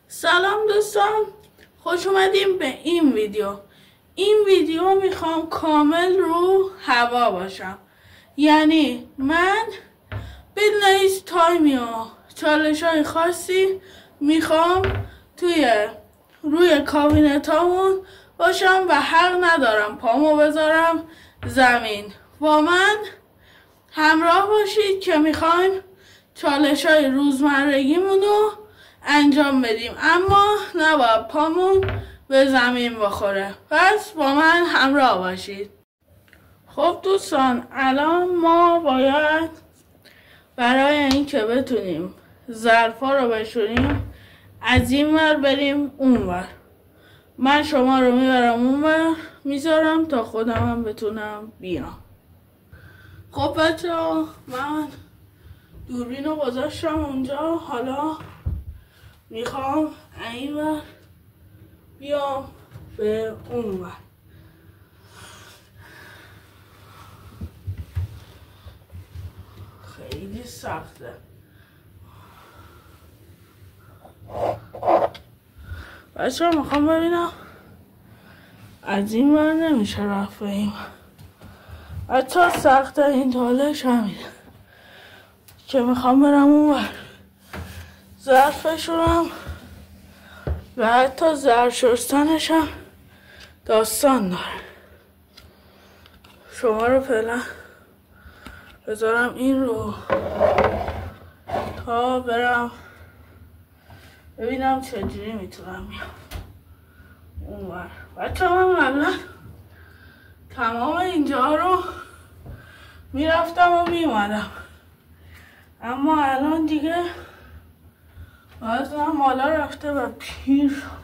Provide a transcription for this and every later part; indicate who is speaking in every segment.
Speaker 1: سلام دوستان، خوش اومدیم به این ویدیو میخوام کامل رو هوا باشم، یعنی من بدون هیچ تایمی و چالش های خاصی میخوام روی کابینتامون باشم و حق ندارم پامو بذارم زمین. با من همراه باشید که میخوایم چالش های روزمرگیمون رو انجام بدیم، اما نباید پامون به زمین بخوره. پس با من همراه باشید. خب دوستان، الان ما باید برای اینکه بتونیم ظرفا رو بشوریم از این ور بریم اون ور. من شما رو میبرم اون ور، میذارم تا خودم هم بتونم بیام. خب بچه ها، من دوربین رو گذاشتم اونجا، حالا میخوام این ور بیام به اون ور. خیلی سخته. بچه ها میخوام ببینم از این ور نمیشه رفت به این ور. حتی سخته این تالش همینه که میخوام برم اون ور ظرفشونم و حتی ظرف شستنش هم داستان داره. شما رو فعلا بذارم این رو تا برم ببینم چجوری میتونم بیام اون ور. بچه من قبلا تمام اینجا رو میرفتم و میومدم، اما الان دیگه وزنم بالا رفته و پیر شدم.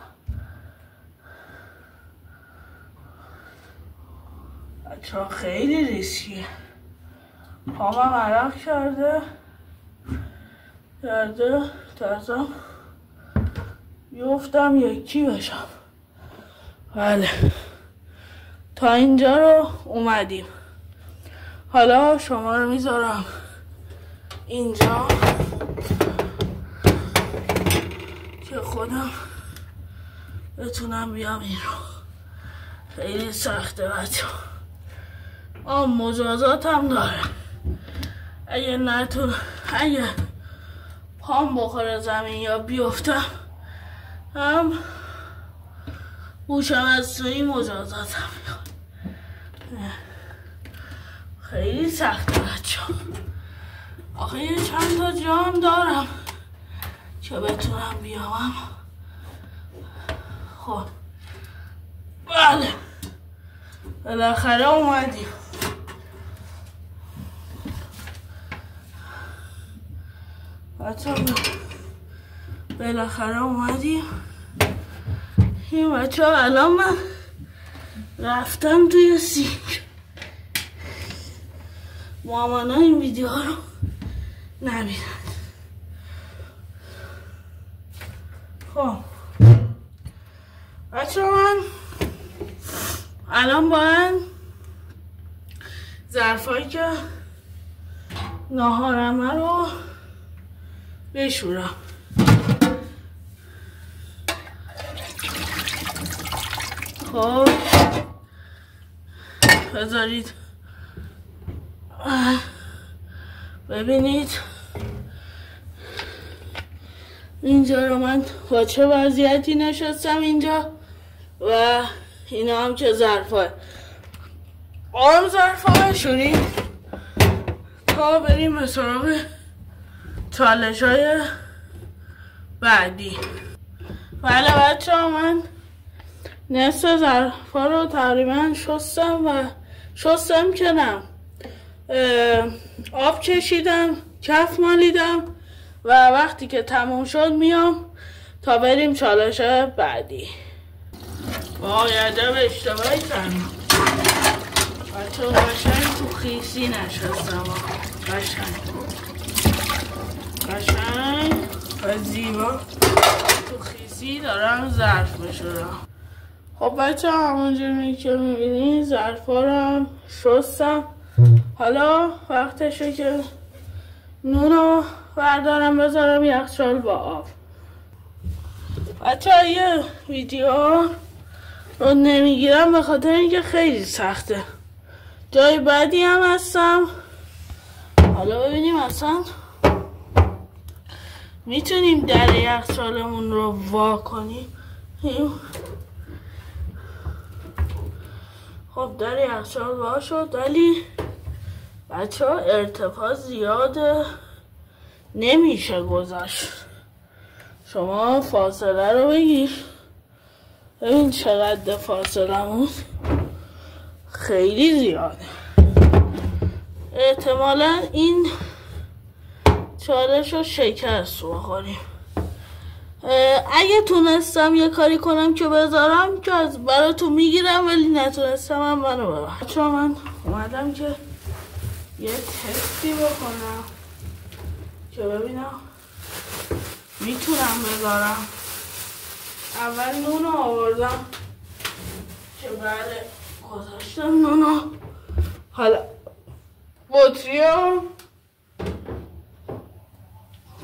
Speaker 1: بچه خیلی ریسکیه. پامم عرق کرده ترسم بیفتم یکی بشم. بله، تا اینجا رو اومدیم. حالا شما رو میذارم اینجا که خودم بتونم بیام این رو. خیلی سخته بچه. مجازات هم داره. اگه پام بخوره زمین یا بیفتم هم گوشم از سوی مجازات هم میخواد. خیلی سخته بچه. آخه یه چند تا جام دارم که بتونم بیامم. خب بله، بالاخره اومدیم. بچه بالاخره اومدیم. این بچه ها الان من رفتم توی سینک. مامانا این ویدیو ها رو نبینن. خب بچه من الان باید ظرفایی که ناهارمه رو بشورم. خب بذارید ببینید اینجا رو من با چه وضعیتی نشستم اینجا و اینا هم که ظرفای ظرفا بشوریم تا بریم به سراغ چالش های بعدی. بله بچه ها، من نصف ظرفا رو تقریبا شستم که نه، آب کشیدم، کف مالیدم و وقتی که تموم شد میام تا بریم چالش بعدی. عجب اشتباهی کردم بچه. قشنگ تو خیسی نشستم. قشنگ و زیبا تو خیسی دارم ظرف بشورم. خب بچه همونجوری که میبینید ظرفا رو هم شستم. حالا وقتشه که نون رو بردارم بذارم یخچال با آب. بچه یه ویدیو رو نمیگیرم به خاطر اینکه خیلی سخته. جای بعدی هم هستم. حالا ببینیم اصلا میتونیم در یخچالمون رو وا کنیم. خب در یخچال وا شد، ولی بچه ها ارتفاع زیاده، نمیشه گذاشت. شما فاصله رو بگیر. ببین چقدر فاصلمون خیلی زیاده. احتمالا این چالش رو شکست بخوریم. اگه تونستم یه کاری کنم که بذارم که از براتون میگیرم، ولی نتونستم هم منو ببر. چون من اومدم که یه تستی بکنم که ببینم میتونم بذارم. اول نون رو آوردم که بعد گذاشتم نونو. حالا بطری رو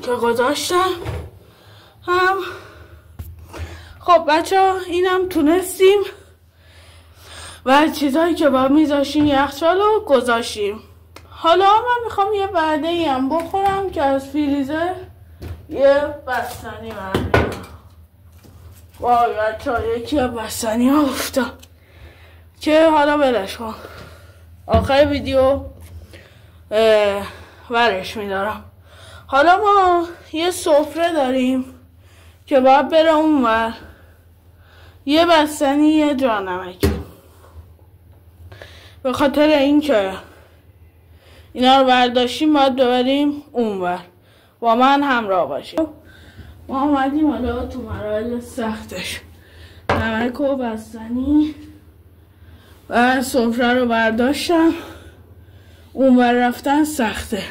Speaker 1: که گذاشتم هم. خب بچه ها اینم تونستیم و چیزهایی که با میذاشیم یخچال رو گذاشتیم. حالا من میخوام یه وعده ای هم بخورم که از فریزر یه بستنی بردارم. وای بچه ها یکی از بستنی ها افتاد که حالا بلش کن، آخر ویدیو ورش میدارم. حالا ما یه سفره داریم که باید بره اونور. یه بستنی یه جانمک، به خاطر اینکه اینا رو برداشتیم باید ببریم اونور، با من همراه باشیم. ما اومدیم حالا تو مراحل سختش. نمک و بستنی و سفره رو برداشتم. اونور رفتن سخته،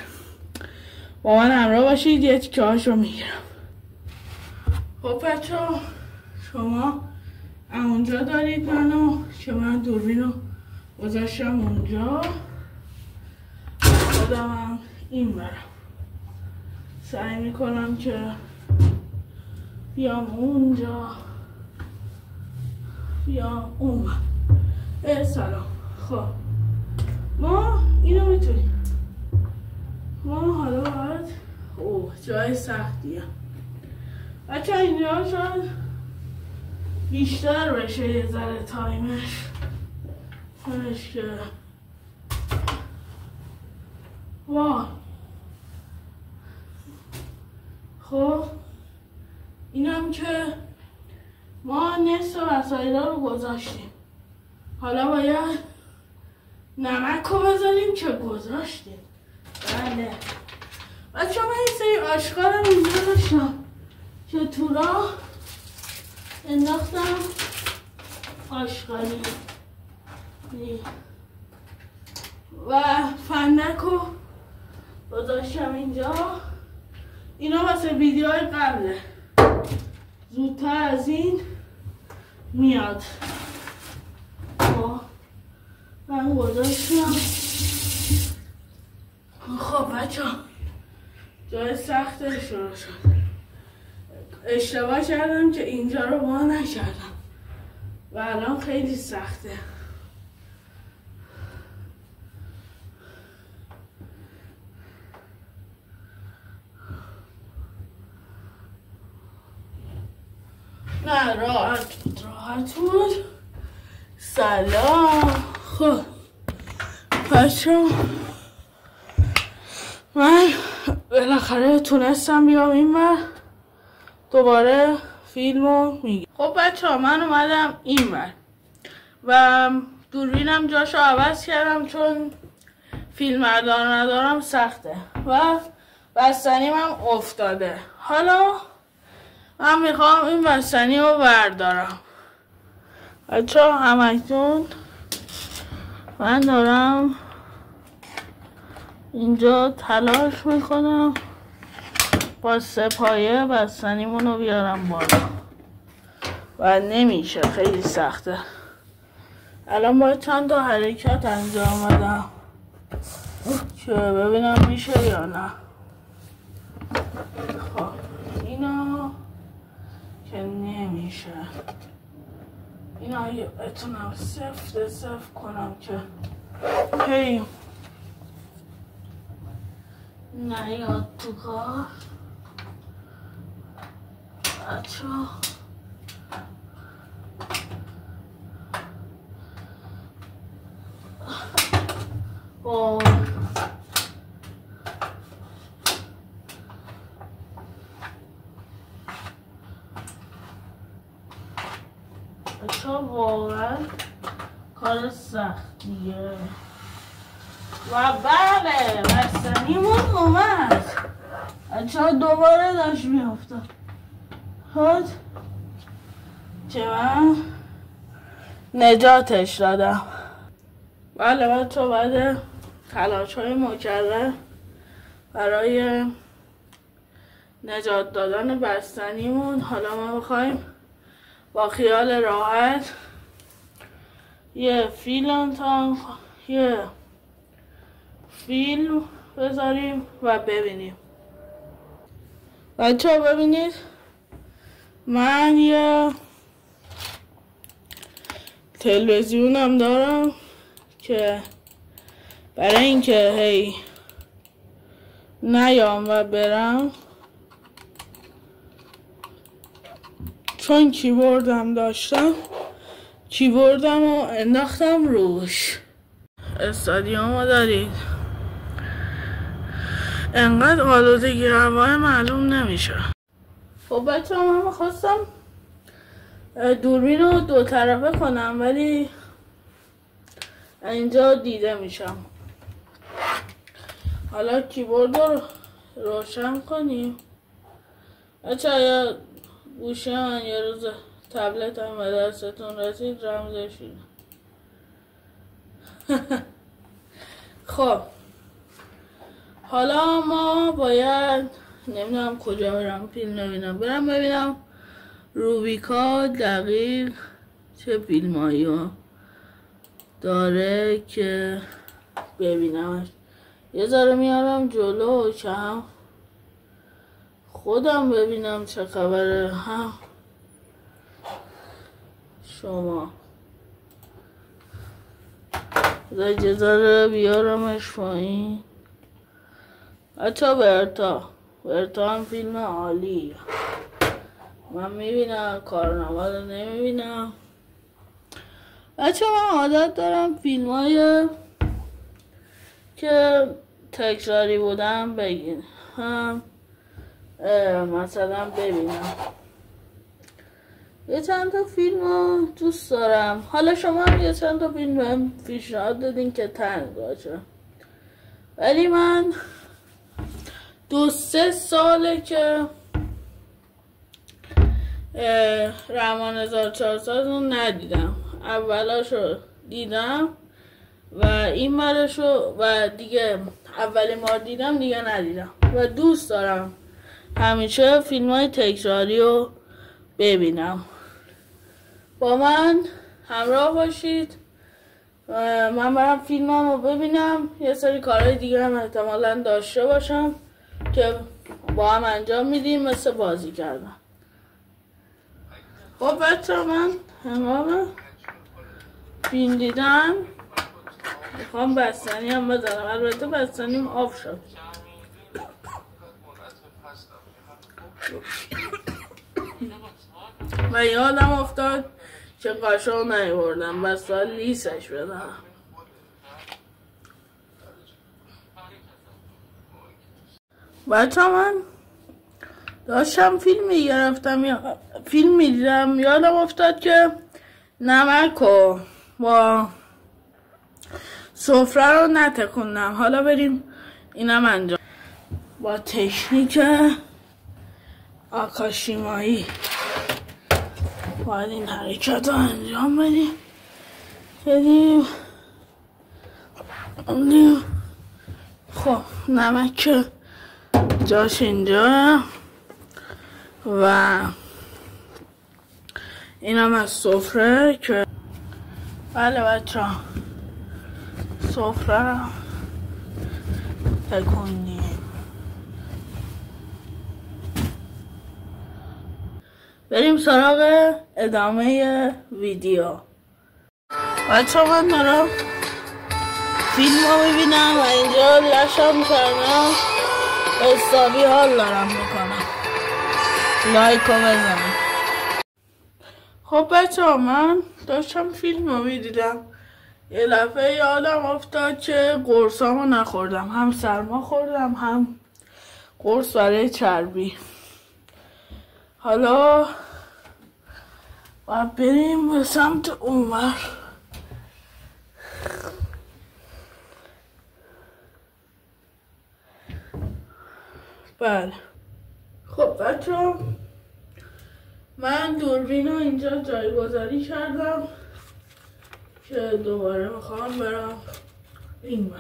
Speaker 1: با من همراه باشید. یه تیکه هاشو میگیرم. خب بچه ها شما اونجا دارید منو که من دوربین رو گذاشتم اونجا، خودم هم این برم. سعی میکنم که بیام اونجا، بیام اون. سلام. خب ما اینو میتونیم. ما حالا باید جای سختیه بچه. اینجا شاید بیشتر بشه یه ذره تایمش که وای. خب اینم که ما نصف وسایل رو گذاشتیم. حالا باید نمک رو بذاریم که گذاشتیم. بله بچه من این سری آشغالم اینجا داشتم که تو راه انداختم آشغالی و فندک رو گذاشتم اینجا. اینا واسه ویدیوهای قبله، زودتر از این میاد. من گذاشتم. خب بچه جای سخته شروع شد. اشتباه کردم که اینجا رو وا نکردم و الان خیلی سخته. نه راحت بود. سلام. خب بچه من بالاخره تونستم بیام اینور دوباره فیلمو میگم. خب بچه من اومدم اینور و دوربینم جاشو عوض کردم چون فیلم ندارم سخته و بستنیم هم افتاده. حالا من میخوام این بستنی رو بردارم. بچه همکنون من دارم اینجا تلاش میکنم با سپایه بستنیمون رو بیارم بالا و نمیشه، خیلی سخته. الان باید چند تا حرکت انجام بدم که ببینم میشه یا نه. خب اینا که اگه بتونم سفت کنم که هی نیاد تو کار بچه واقعا کار سختیه و بله بستنیمون اومد بچه دوباره داشت میافتاد خود که من نجاتش دادم. بله بچه بعد تلاش های مکرر برای نجات دادن بستنیمون حالا ما بخوایم با خیال راحت یه فیلم بذاریم و ببینیم. بچه ها ببینید من یه تلویزیونم دارم که برای اینکه هی نیام و برم چون کیبوردم داشتم کیبوردم رو انداختم روش. استادیوم رو دارید انقدر آلودگی هوای معلوم نمیشه. خب بچه من میخواستم دوربین رو دو طرفه کنم ولی اینجا دیده میشم. حالا کیبورد رو روشن کنیم. بچه اگر گوشی من یه روز تبلت هم به دستتون رسید رمزشید. خب حالا ما باید نمیدونم کجا برم فیلم ببینم روبیکا دقیق چه فیلمایی ها داره که ببینمش. یه ذره میارم جلو که هم خودم ببینم چه خبره هم شما. یه ذره بیارمش پایین. بچه برتا هم فیلم عالی من میبینم کارنامه رو نمیبینم. بچه من عادت دارم فیلم های که تکراری بودم بگین هم مثلا ببینم. یه چند تا فیلم رو دوست دارم. حالا شما هم یه چند تا فیلم هم پیشنهاد دادین که تنگ باشه ولی من 2-3 ساله که رحمان 1400 رو ندیدم. اولاشو دیدم و این مرشو و دیگه اولین بار دیدم دیگه ندیدم و دوست دارم همیشه فیلم های تکراری رو ببینم. با من همراه باشید من برم فیلمم رو ببینم. یه سری کارهای دیگه هم احتمالا داشته باشم که با هم انجام میدیم مثل بازی کردن. خب بچه من هنگام فیلم دیدن میخوام بستنی هم بزنم. البته بستنیم آف شد. و یادم افتاد که قاشق نیاوردم بس لیسش بدم. بچه من داشتم فیلم میدیدم یادم افتاد که نمک رو با سفره رو نتکوندم. حالا بریم اینم انجام با تکنیک آکاشیمایی باید این حرکت رو انجام بدیم. خب نمک جاش اینجا و اینم از سفره که بله بچه ها سفره رو تکونیم. بریم سراغ ادامه ویدیو. بچه من دارم فیلم ها میبینم و اینجا لشم کردم حسابی حال دارم میکنم. لایک رو بزنم. خب بچه ها من داشتم فیلم رو میدیدم یه دفعه یادم افتاد که قرصامو نخوردم. هم سرما خوردم هم قرص برای چربی. حالا باید بریم به سمت اونور. بله خب بچه ها من دوربین رو اینجا جایگذاری کردم که دوباره میخوام برم این بر.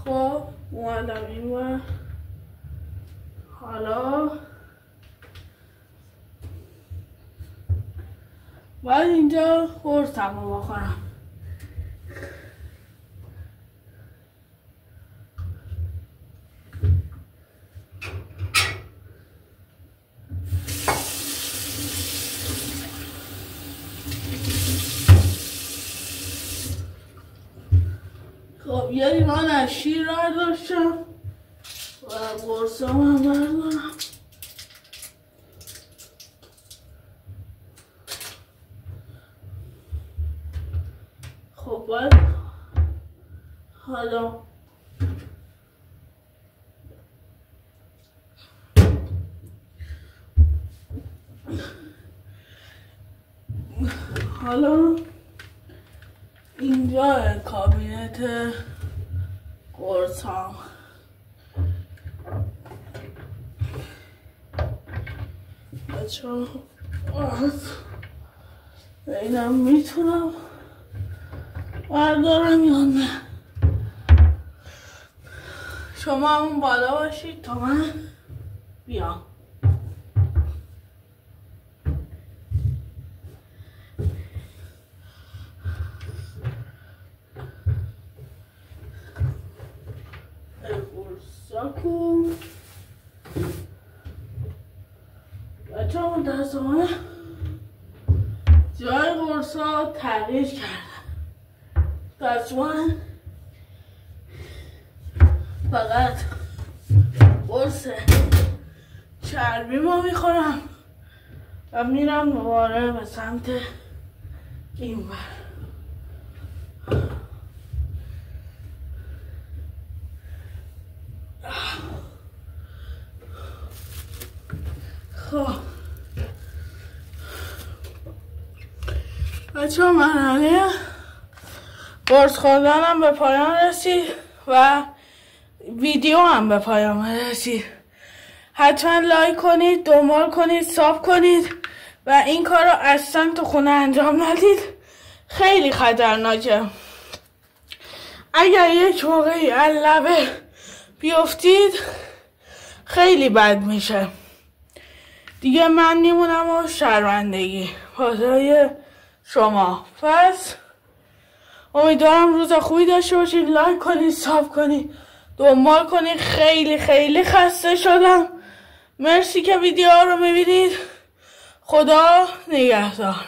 Speaker 1: خب اومدم این بر. حالا باید اینجا قرصم رو بخورم. خب یه لیوان از شیر برداشتم و قرصم هم بردارم. خب باید حالا اینجا کابینت قرص ها. بچه ببینم میتونم بردارم یا نه. شما همون بالا باشید تا من بیام. بچه ها متاسفانه جای قرص ها تغییر کردن. تصمیم فقط قرص چربی ما میخورم و میرم دوباره به سمت این بر. خب بچه ها مرحله قرص خوردنم به پایان رسید و ویدیو هم به پایان رسید. حتما لایک کنید، دنبال کنید، ساب کنید و این کار رو اصلا تو خونه انجام ندید. خیلی خطرناکه. اگر یک موقعی لبه بیفتید خیلی بد میشه. دیگه من میمونم و شرمندگی پاسای شما. پس امیدوارم روز خوبی داشته باشید. لایک کنید، ساب کنید، دنبال کنید. خیلی خیلی خسته شدم. مرسی که ویدیو رو میبینید. خدا نگهدار.